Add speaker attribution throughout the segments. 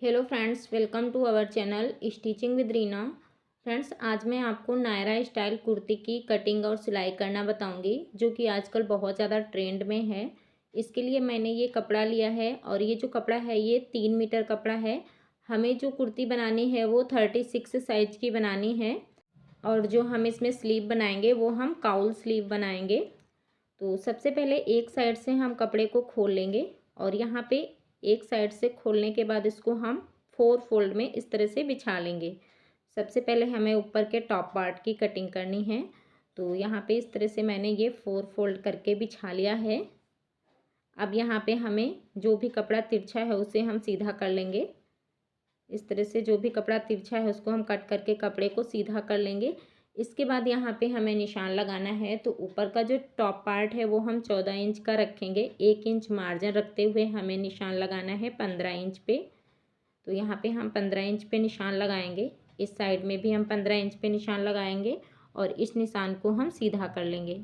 Speaker 1: Hello friends, welcome to our channel stitching with Reena. Friends, आज मैं आपको नायरा स्टाइल कुर्ती की कटिंग और सिलाई करना बताऊंगी, जो कि आजकल बहुत ज़्यादा ट्रेंड में है। इसके लिए मैंने ये कपड़ा लिया है और ये जो कपड़ा है ये 3 मीटर कपड़ा है। हमें जो कुर्ती बनानी है वो 36 साइज की बनानी है और जो हम इसमें स्लीव बनाएंगे वो हम काउल स्लीव बनाएंगे। तो सबसे पहले एक साइड से हम कपड़े को खोल लेंगे और यहाँ पे एक साइड से खोलने के बाद इसको हम 4 फोल्ड में इस तरह से बिछा लेंगे। सबसे पहले हमें ऊपर के टॉप पार्ट की कटिंग करनी है। तो यहाँ पे इस तरह से मैंने ये 4 फोल्ड करके बिछा लिया है। अब यहाँ पे हमें जो भी कपड़ा तिरछा है उसे हम सीधा कर लेंगे। इस तरह से जो भी कपड़ा तिरछा है उसको हम कट करके कपड़े को सीधा कर लेंगे। इसके बाद यहाँ पे हमें निशान लगाना है। तो ऊपर का जो टॉप पार्ट है वो हम 14 इंच का रखेंगे। 1 इंच मार्जिन रखते हुए हमें निशान लगाना है 15 इंच पे। तो यहाँ पे हम 15 इंच पे निशान लगाएंगे। इस साइड में भी हम 15 इंच पे निशान लगाएंगे और इस निशान को हम सीधा कर लेंगे।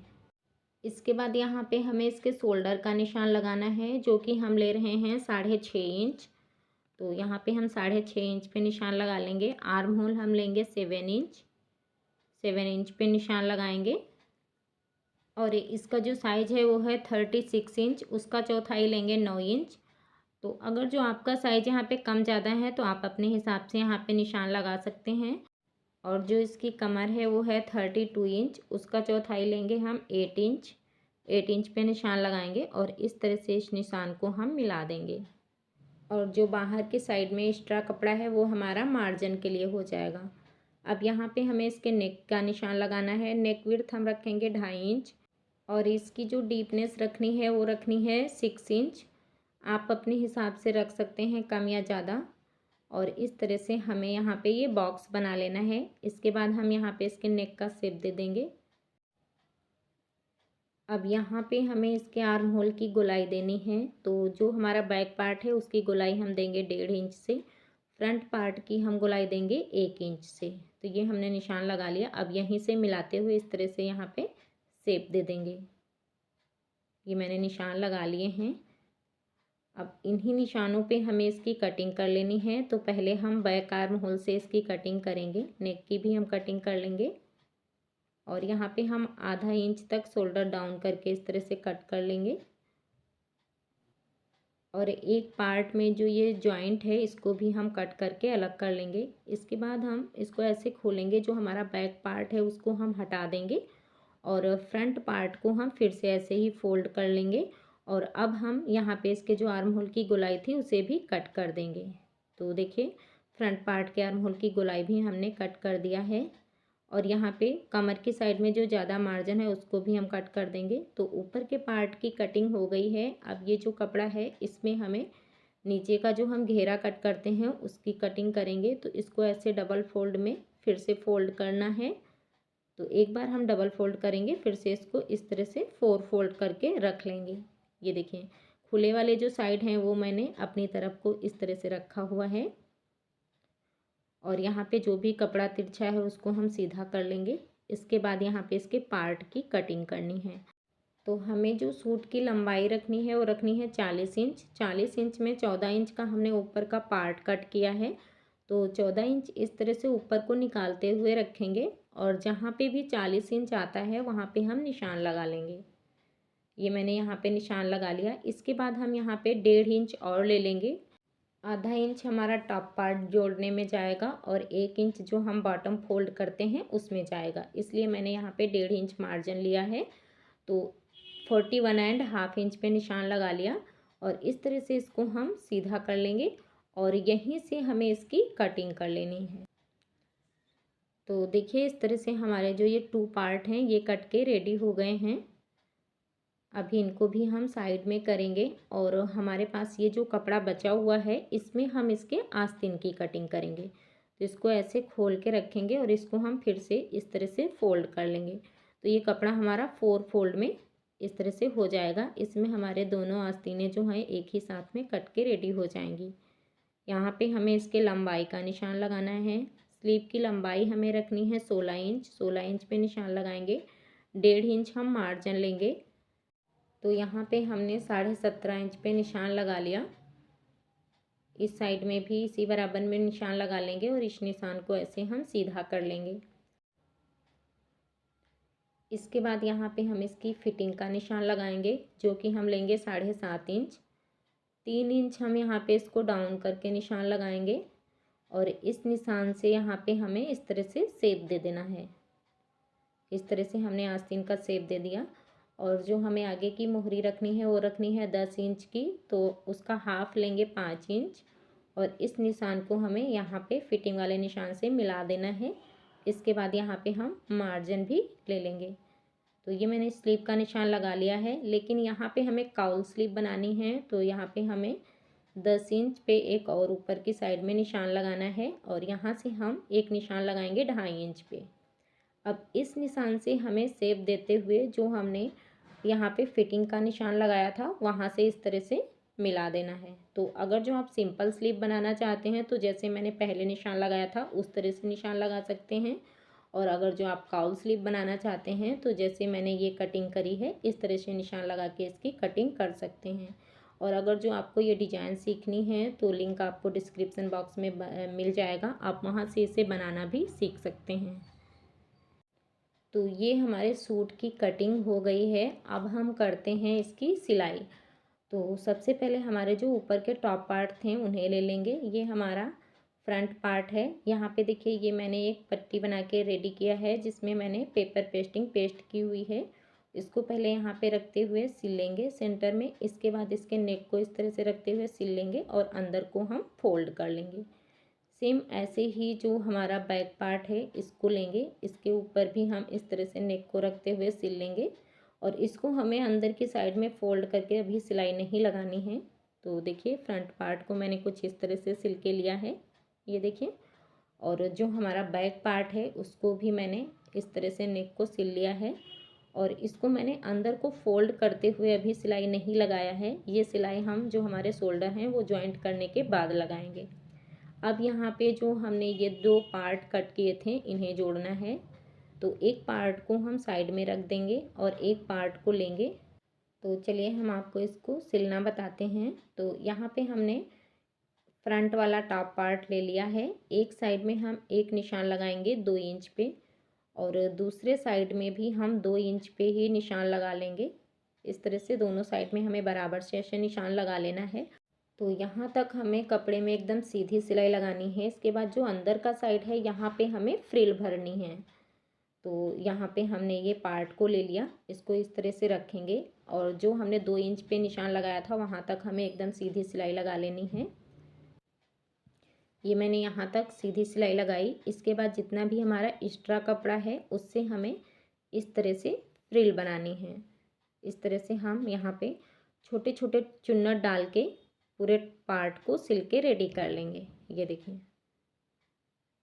Speaker 1: इसके बाद यहाँ पे हमें इसके शोल्डर का निशान लगाना है, जो कि हम ले रहे हैं 6.5 इंच। तो यहाँ पे हम 6.5 इंच पे निशान लगा लेंगे। आर्म होल हम लेंगे 7 इंच पे निशान लगाएंगे और इसका जो साइज है वो है 36 इंच। उसका चौथाई लेंगे 9 इंच। तो अगर जो आपका साइज यहाँ पे कम ज़्यादा है तो आप अपने हिसाब से यहाँ पे निशान लगा सकते हैं। और जो इसकी कमर है वो है 32 इंच। उसका चौथाई लेंगे हम 8 इंच। 8 इंच पे निशान लगाएंगे और इस तरह से इस निशान को हम मिला देंगे। और जो बाहर की साइड में एक्स्ट्रा कपड़ा है वो हमारा मार्जिन के लिए हो जाएगा। अब यहाँ पे हमें इसके नेक का निशान लगाना है। नेक विड्थ हम रखेंगे 2.5 इंच और इसकी जो डीपनेस रखनी है वो रखनी है 6 इंच। आप अपने हिसाब से रख सकते हैं कम या ज़्यादा। और इस तरह से हमें यहाँ पे ये बॉक्स बना लेना है। इसके बाद हम यहाँ पे इसके नेक का शेप दे देंगे। अब यहाँ पे हमें इसके आर्म होल की गोलाई देनी है। तो जो हमारा बैक पार्ट है उसकी गोलाई हम देंगे 1.5 इंच से। फ्रंट पार्ट की हम गोलाई देंगे 1 इंच से। तो ये हमने निशान लगा लिया। अब यहीं से मिलाते हुए इस तरह से यहाँ पे शेप दे देंगे। ये मैंने निशान लगा लिए हैं। अब इन्हीं निशानों पे हमें इसकी कटिंग कर लेनी है। तो पहले हम बैक आर्म होल से इसकी कटिंग करेंगे। नेक की भी हम कटिंग कर लेंगे और यहाँ पे हम आधा इंच तक शोल्डर डाउन करके इस तरह से कट कर लेंगे। और एक पार्ट में जो ये जॉइंट है इसको भी हम कट करके अलग कर लेंगे। इसके बाद हम इसको ऐसे खोलेंगे, जो हमारा बैक पार्ट है उसको हम हटा देंगे और फ्रंट पार्ट को हम फिर से ऐसे ही फोल्ड कर लेंगे। और अब हम यहाँ पे इसके जो आर्म होल की गोलाई थी उसे भी कट कर देंगे। तो देखिए, फ्रंट पार्ट के आर्म होल की गोलाई भी हमने कट कर दिया है। और यहाँ पे कमर की साइड में जो ज़्यादा मार्जिन है उसको भी हम कट कर देंगे। तो ऊपर के पार्ट की कटिंग हो गई है। अब ये जो कपड़ा है इसमें हमें नीचे का जो हम घेरा कट करते हैं उसकी कटिंग करेंगे। तो इसको ऐसे डबल फोल्ड में फिर से फोल्ड करना है। तो एक बार हम डबल फोल्ड करेंगे, फिर से इसको इस तरह से 4 फोल्ड करके रख लेंगे। ये देखिए, खुले वाले जो साइड हैं वो मैंने अपनी तरफ को इस तरह से रखा हुआ है और यहाँ पे जो भी कपड़ा तिरछा है उसको हम सीधा कर लेंगे। इसके बाद यहाँ पे इसके पार्ट की कटिंग करनी है। तो हमें जो सूट की लंबाई रखनी है वो रखनी है 40 इंच। 40 इंच में 14 इंच का हमने ऊपर का पार्ट कट किया है। तो 14 इंच इस तरह से ऊपर को निकालते हुए रखेंगे और जहाँ पे भी 40 इंच आता है वहाँ पे हम निशान लगा लेंगे। ये मैंने यहाँ पे निशान लगा लिया। इसके बाद हम यहाँ पे 1.5 इंच और ले लेंगे। आधा इंच हमारा टॉप पार्ट जोड़ने में जाएगा और 1 इंच जो हम बॉटम फोल्ड करते हैं उसमें जाएगा। इसलिए मैंने यहाँ पे 1.5 इंच मार्जिन लिया है। तो 41.5 इंच पे निशान लगा लिया और इस तरह से इसको हम सीधा कर लेंगे और यहीं से हमें इसकी कटिंग कर लेनी है। तो देखिए, इस तरह से हमारे जो ये 2 पार्ट हैं ये कट के रेडी हो गए हैं। अभी इनको भी हम साइड में करेंगे और हमारे पास ये जो कपड़ा बचा हुआ है इसमें हम इसके आस्तीन की कटिंग करेंगे। तो इसको ऐसे खोल के रखेंगे और इसको हम फिर से इस तरह से फोल्ड कर लेंगे। तो ये कपड़ा हमारा 4 फोल्ड में इस तरह से हो जाएगा। इसमें हमारे दोनों आस्तीनें जो हैं एक ही साथ में कट के रेडी हो जाएंगी। यहाँ पे हमें इसके लंबाई का निशान लगाना है। स्लीव की लंबाई हमें रखनी है 16 इंच। 16 इंच पे निशान लगाएंगे। 1.5 इंच हम मार्जिन लेंगे। तो यहाँ पे हमने 17.5 इंच पे निशान लगा लिया। इस साइड में भी इसी बराबर में निशान लगा लेंगे और इस निशान को ऐसे हम सीधा कर लेंगे। इसके बाद यहाँ पे हम इसकी फिटिंग का निशान लगाएंगे, जो कि हम लेंगे 7.5 इंच। 3 इंच हम यहाँ पे इसको डाउन करके निशान लगाएंगे और इस निशान से यहाँ पे हमें इस तरह से शेप दे देना है। इस तरह से हमने आस्तीन का शेप दे दिया और जो हमें आगे की मोहरी रखनी है वो रखनी है 10 इंच की, तो उसका हाफ लेंगे 5 इंच और इस निशान को हमें यहाँ पे फिटिंग वाले निशान से मिला देना है। इसके बाद यहाँ पे हम मार्जिन भी ले लेंगे। तो ये मैंने स्लीव का निशान लगा लिया है, लेकिन यहाँ पे हमें काउल स्लीव बनानी है, तो यहाँ पे हमें 10 इंच पे एक और ऊपर की साइड में निशान लगाना है और यहाँ से हम एक निशान लगाएंगे 2.5 इंच पे। अब इस निशान से हमें शेप देते हुए जो हमने यहाँ पे फिटिंग का निशान लगाया था वहाँ से इस तरह से मिला देना है। तो अगर जो आप सिंपल स्लीव बनाना चाहते हैं तो जैसे मैंने पहले निशान लगाया था उस तरह से निशान लगा सकते हैं, और अगर जो आप काउल स्लीव बनाना चाहते हैं तो जैसे मैंने ये कटिंग करी है इस तरह से निशान लगा के इसकी कटिंग कर सकते हैं। और अगर जो आपको ये डिज़ाइन सीखनी है तो लिंक आपको डिस्क्रिप्शन बॉक्स में मिल जाएगा, आप वहाँ से इसे बनाना भी सीख सकते हैं। तो ये हमारे सूट की कटिंग हो गई है। अब हम करते हैं इसकी सिलाई। तो सबसे पहले हमारे जो ऊपर के टॉप पार्ट थे उन्हें ले लेंगे। ये हमारा फ्रंट पार्ट है। यहाँ पे देखिए ये मैंने एक पट्टी बना के रेडी किया है जिसमें मैंने पेपर पेस्टिंग पेस्ट की हुई है। इसको पहले यहाँ पे रखते हुए सिल लेंगे सेंटर में। इसके बाद इसके नेक को इस तरह से रखते हुए सिल लेंगे और अंदर को हम फोल्ड कर लेंगे। सेम ऐसे ही जो हमारा बैक पार्ट है इसको लेंगे, इसके ऊपर भी हम इस तरह से नेक को रखते हुए सिल लेंगे और इसको हमें अंदर की साइड में फोल्ड करके अभी सिलाई नहीं लगानी है। तो देखिए फ्रंट पार्ट को मैंने कुछ इस तरह से सिल के लिया है, ये देखिए। और जो हमारा बैक पार्ट है उसको भी मैंने इस तरह से नेक को सिल लिया है और इसको मैंने अंदर को फोल्ड करते हुए अभी सिलाई नहीं लगाया है। ये सिलाई हम जो हमारे शोल्डर हैं वो जॉइंट करने के बाद लगाएंगे। अब यहाँ पे जो हमने ये 2 पार्ट कट किए थे इन्हें जोड़ना है। तो एक पार्ट को हम साइड में रख देंगे और एक पार्ट को लेंगे। तो चलिए हम आपको इसको सिलना बताते हैं। तो यहाँ पे हमने फ्रंट वाला टॉप पार्ट ले लिया है। एक साइड में हम एक निशान लगाएंगे 2 इंच पे और दूसरे साइड में भी हम 2 इंच पे ही निशान लगा लेंगे। इस तरह से दोनों साइड में हमें बराबर से ऐसे निशान लगा लेना है। तो यहाँ तक हमें कपड़े में एकदम सीधी सिलाई लगानी है। इसके बाद जो अंदर का साइड है यहाँ पे हमें फ्रिल भरनी है। तो यहाँ पे हमने ये पार्ट को ले लिया, इसको इस तरह से रखेंगे और जो हमने 2 इंच पे निशान लगाया था वहाँ तक हमें एकदम सीधी सिलाई लगा लेनी है। ये मैंने यहाँ तक सीधी सिलाई लगाई। इसके बाद जितना भी हमारा एक्स्ट्रा कपड़ा है उससे हमें इस तरह से फ्रिल बनानी है। इस तरह से हम यहाँ पे छोटे छोटे चुन्नट डाल के पूरे पार्ट को सिल के रेडी कर लेंगे। ये देखिए,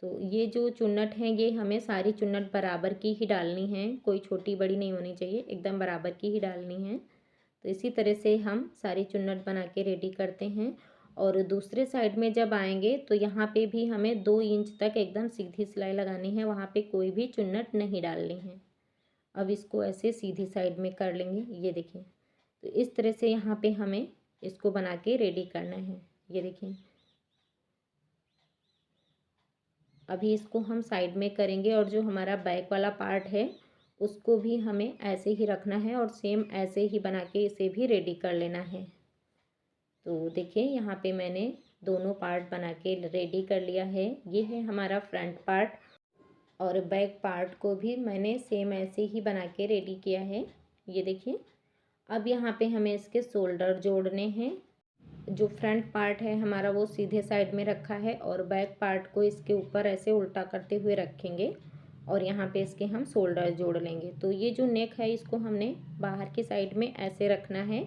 Speaker 1: तो ये जो चुन्नट हैं ये हमें सारी चुन्नट बराबर की ही डालनी है, कोई छोटी बड़ी नहीं होनी चाहिए, एकदम बराबर की ही डालनी है। तो इसी तरह से हम सारी चुन्नट बना के रेडी करते हैं। और दूसरे साइड में जब आएंगे तो यहाँ पे भी हमें 2 इंच तक एकदम सीधी सिलाई लगानी है, वहाँ पे कोई भी चुन्नट नहीं डालनी है। अब इसको ऐसे सीधी साइड में कर लेंगे, ये देखिए। तो इस तरह से यहाँ पे हमें इसको बना के रेडी करना है, ये देखिए। अभी इसको हम साइड में करेंगे और जो हमारा बैक वाला पार्ट है उसको भी हमें ऐसे ही रखना है और सेम ऐसे ही बना के इसे भी रेडी कर लेना है। तो देखिए यहाँ पे मैंने दोनों पार्ट बना के रेडी कर लिया है। ये है हमारा फ्रंट पार्ट और बैक पार्ट को भी मैंने सेम ऐसे ही बना के रेडी किया है, ये देखिए। अब यहाँ पे हमें इसके शोल्डर जोड़ने हैं। जो फ्रंट पार्ट है हमारा वो सीधे साइड में रखा है और बैक पार्ट को इसके ऊपर ऐसे उल्टा करते हुए रखेंगे और यहाँ पे इसके हम शोल्डर जोड़ लेंगे। तो ये जो नेक है इसको हमने बाहर की साइड में ऐसे रखना है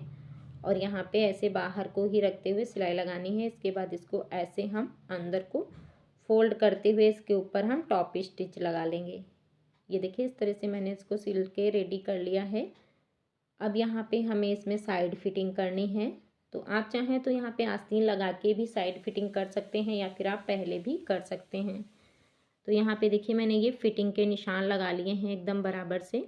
Speaker 1: और यहाँ पे ऐसे बाहर को ही रखते हुए सिलाई लगानी है। इसके बाद इसको ऐसे हम अंदर को फोल्ड करते हुए इसके ऊपर हम टॉप स्टिच लगा लेंगे। ये देखिए इस तरह से मैंने इसको सिल के रेडी कर लिया है। अब यहाँ पे हमें इसमें साइड फिटिंग करनी है। तो आप चाहें तो यहाँ पे आस्तीन लगा के भी साइड फिटिंग कर सकते हैं या फिर आप पहले भी कर सकते हैं। तो यहाँ पे देखिए मैंने ये फिटिंग के निशान लगा लिए हैं एकदम बराबर से।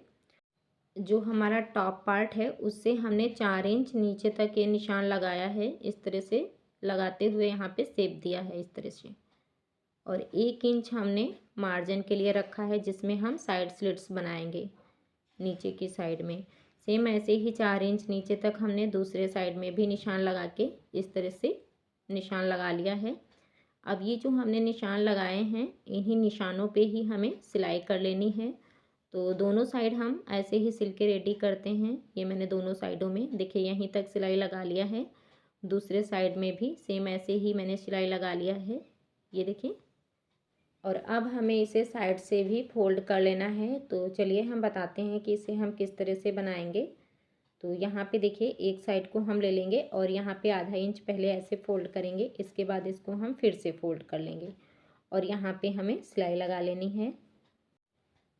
Speaker 1: जो हमारा टॉप पार्ट है उससे हमने 4 इंच नीचे तक ये निशान लगाया है इस तरह से। लगाते हुए यहाँ पे शेप दिया है इस तरह से। और 1 इंच हमने मार्जिन के लिए रखा है जिसमें हम साइड स्लिट्स बनाएंगे नीचे की साइड में। सेम ऐसे ही 4 इंच नीचे तक हमने दूसरे साइड में भी निशान लगा के इस तरह से निशान लगा लिया है। अब ये जो हमने निशान लगाए हैं इन्हीं निशानों पे ही हमें सिलाई कर लेनी है। तो दोनों साइड हम ऐसे ही सिल के रेडी करते हैं। ये मैंने दोनों साइडों में देखिए यहीं तक सिलाई लगा लिया है। दूसरे साइड में भी सेम ऐसे ही मैंने सिलाई लगा लिया है, ये देखिए। और अब हमें इसे साइड से भी फोल्ड कर लेना है। तो चलिए हम बताते हैं कि इसे हम किस तरह से बनाएंगे। तो यहाँ पे देखिए एक साइड को हम ले लेंगे और यहाँ पे आधा इंच पहले ऐसे फोल्ड करेंगे, इसके बाद इसको हम फिर से फोल्ड कर लेंगे और यहाँ पे हमें सिलाई लगा लेनी है।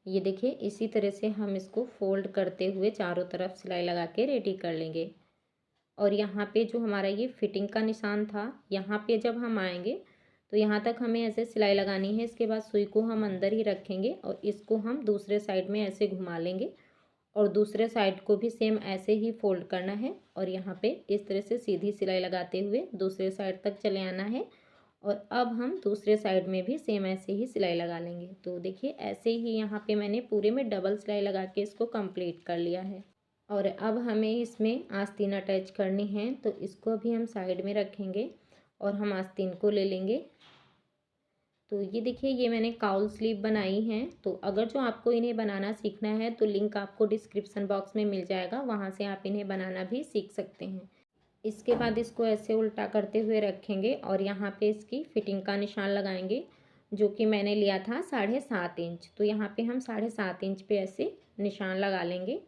Speaker 1: ये देखिए इसी तरह से हम इसको फोल्ड करते हुए चारों तरफ सिलाई लगा के रेडी कर लेंगे। और यहाँ पे जो हमारा ये फिटिंग का निशान था, यहाँ पे जब हम आएंगे तो यहाँ तक हमें ऐसे सिलाई लगानी है। इसके बाद सुई को हम अंदर ही रखेंगे और इसको हम दूसरे साइड में ऐसे घुमा लेंगे और दूसरे साइड को भी सेम ऐसे ही फोल्ड करना है और यहाँ पे इस तरह से सीधी सिलाई लगाते हुए दूसरे साइड तक चले आना है। और अब हम दूसरे साइड में भी सेम ऐसे ही सिलाई लगा लेंगे। तो देखिए ऐसे ही यहाँ पे मैंने पूरे में डबल सिलाई लगा के इसको कंप्लीट कर लिया है। और अब हमें इसमें आस्तीन अटैच करनी है, तो इसको भी हम साइड में रखेंगे और हम आस्तीन को ले लेंगे। तो ये देखिए ये मैंने काउल स्लीव बनाई है। तो अगर जो आपको इन्हें बनाना सीखना है तो लिंक आपको डिस्क्रिप्शन बॉक्स में मिल जाएगा, वहाँ से आप इन्हें बनाना भी सीख सकते हैं। इसके बाद इसको ऐसे उल्टा करते हुए रखेंगे और यहाँ पे इसकी फिटिंग का निशान लगाएंगे, जो कि मैंने लिया था 7.5 इंच। तो यहाँ पे हम 7.5 इंच पे ऐसे निशान लगा लेंगे।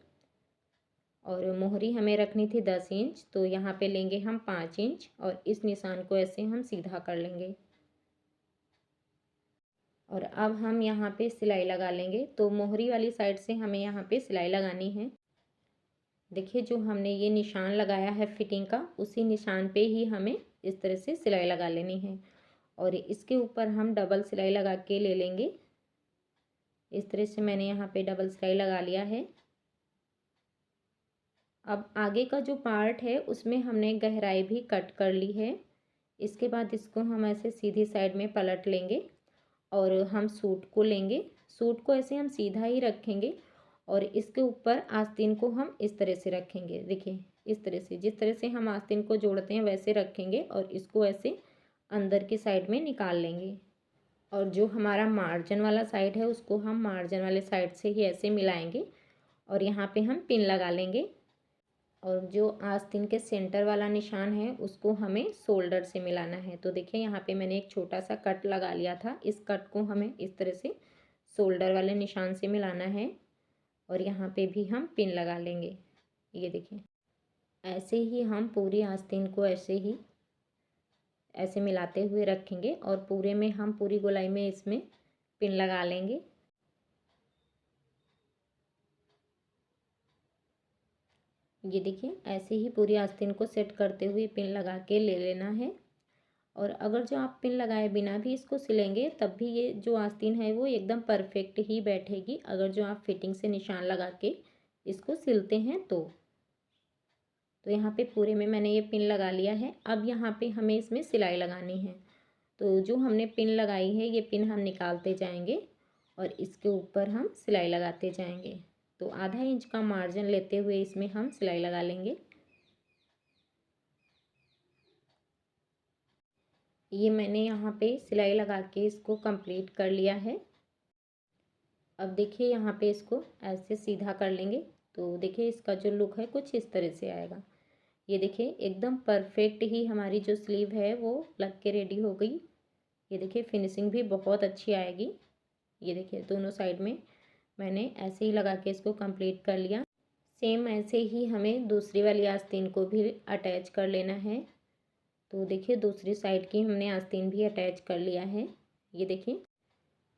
Speaker 1: और मोहरी हमें रखनी थी 10 इंच, तो यहाँ पे लेंगे हम 5 इंच और इस निशान को ऐसे हम सीधा कर लेंगे। और अब हम यहाँ पे सिलाई लगा लेंगे। तो मोहरी वाली साइड से हमें यहाँ पे सिलाई लगानी है। देखिए जो हमने ये निशान लगाया है फिटिंग का, उसी निशान पे ही हमें इस तरह से सिलाई लगा लेनी है और इसके ऊपर हम डबल सिलाई लगा के ले लेंगे। इस तरह से मैंने यहाँ पे डबल सिलाई लगा लिया है। अब आगे का जो पार्ट है उसमें हमने गहराई भी कट कर ली है। इसके बाद इसको हम ऐसे सीधी साइड में पलट लेंगे और हम सूट को लेंगे। सूट को ऐसे हम सीधा ही रखेंगे और इसके ऊपर आस्तीन को हम इस तरह से रखेंगे। देखिए इस तरह से, जिस तरह से हम आस्तीन को जोड़ते हैं वैसे रखेंगे और इसको ऐसे अंदर की साइड में निकाल लेंगे। और जो हमारा मार्जिन वाला साइड है उसको हम मार्जिन वाले साइड से ही ऐसे मिलाएंगे और यहाँ पे हम पिन लगा लेंगे। और जो आस्तीन के सेंटर वाला निशान है उसको हमें शोल्डर से मिलाना है। तो देखिए यहाँ पे मैंने एक छोटा सा कट लगा लिया था, इस कट को हमें इस तरह से शोल्डर वाले निशान से मिलाना है और यहाँ पे भी हम पिन लगा लेंगे। ये देखिए ऐसे ही हम पूरी आस्तीन को ऐसे ही ऐसे मिलाते हुए रखेंगे और पूरे में हम पूरी गोलाई में इसमें पिन लगा लेंगे। ये देखिए ऐसे ही पूरी आस्तीन को सेट करते हुए पिन लगा के ले लेना है। और अगर जो आप पिन लगाए बिना भी इसको सिलेंगे तब भी ये जो आस्तीन है वो एकदम परफेक्ट ही बैठेगी, अगर जो आप फिटिंग से निशान लगा के इसको सिलते हैं तो। यहाँ पे पूरे में मैंने ये पिन लगा लिया है। अब यहाँ पे हमें इसमें सिलाई लगानी है। तो जो हमने पिन लगाई है ये पिन हम निकालते जाएंगे और इसके ऊपर हम सिलाई लगाते जाएंगे। तो आधा इंच का मार्जिन लेते हुए इसमें हम सिलाई लगा लेंगे। ये मैंने यहाँ पे सिलाई लगा के इसको कंप्लीट कर लिया है। अब देखिए यहाँ पे इसको ऐसे सीधा कर लेंगे। तो देखिए इसका जो लुक है कुछ इस तरह से आएगा। ये देखिए एकदम परफेक्ट ही हमारी जो स्लीव है वो लग के रेडी हो गई। ये देखिए फिनिशिंग भी बहुत अच्छी आएगी। ये देखिए दोनों साइड में मैंने ऐसे ही लगा के इसको कंप्लीट कर लिया। सेम ऐसे ही हमें दूसरी वाली आस्तीन को भी अटैच कर लेना है। तो देखिए दूसरी साइड की हमने आस्तीन भी अटैच कर लिया है। ये देखिए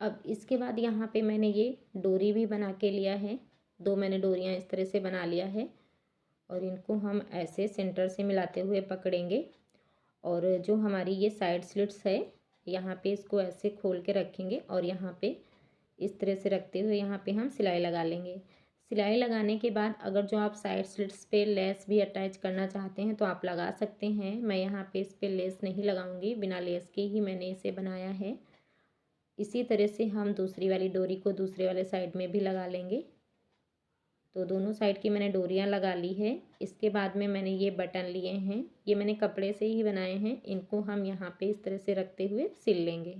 Speaker 1: अब इसके बाद यहाँ पे मैंने ये डोरी भी बना के लिया है। 2 मैंने डोरियाँ इस तरह से बना लिया है और इनको हम ऐसे सेंटर से मिलाते हुए पकड़ेंगे और जो हमारी ये साइड स्लिट्स है यहाँ पे इसको ऐसे खोल के रखेंगे और यहाँ पे इस तरह से रखते हुए यहाँ पे हम सिलाई लगा लेंगे। सिलाई लगाने के बाद अगर जो आप साइड स्लिट्स पे लेस भी अटैच करना चाहते हैं तो आप लगा सकते हैं। मैं यहाँ पे इस पे लेस नहीं लगाऊंगी, बिना लेस के ही मैंने इसे बनाया है। इसी तरह से हम दूसरी वाली डोरी को दूसरे वाले साइड में भी लगा लेंगे। तो दोनों साइड की मैंने डोरियां लगा ली है। इसके बाद में मैंने ये बटन लिए हैं, ये मैंने कपड़े से ही बनाए हैं। इनको हम यहाँ पे इस तरह से रखते हुए सिल लेंगे।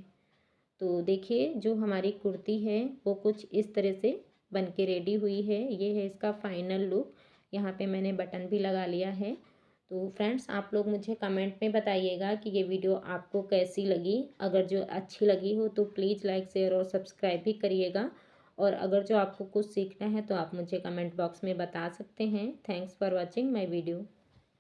Speaker 1: तो देखिए जो हमारी कुर्ती है वो कुछ इस तरह से बन के रेडी हुई है। ये है इसका फाइनल लुक। यहाँ पे मैंने बटन भी लगा लिया है। तो फ्रेंड्स आप लोग मुझे कमेंट में बताइएगा कि ये वीडियो आपको कैसी लगी। अगर जो अच्छी लगी हो तो प्लीज़ लाइक शेयर और सब्सक्राइब भी करिएगा। और अगर जो आपको कुछ सीखना है तो आप मुझे कमेंट बॉक्स में बता सकते हैं। Thanks for watching my video.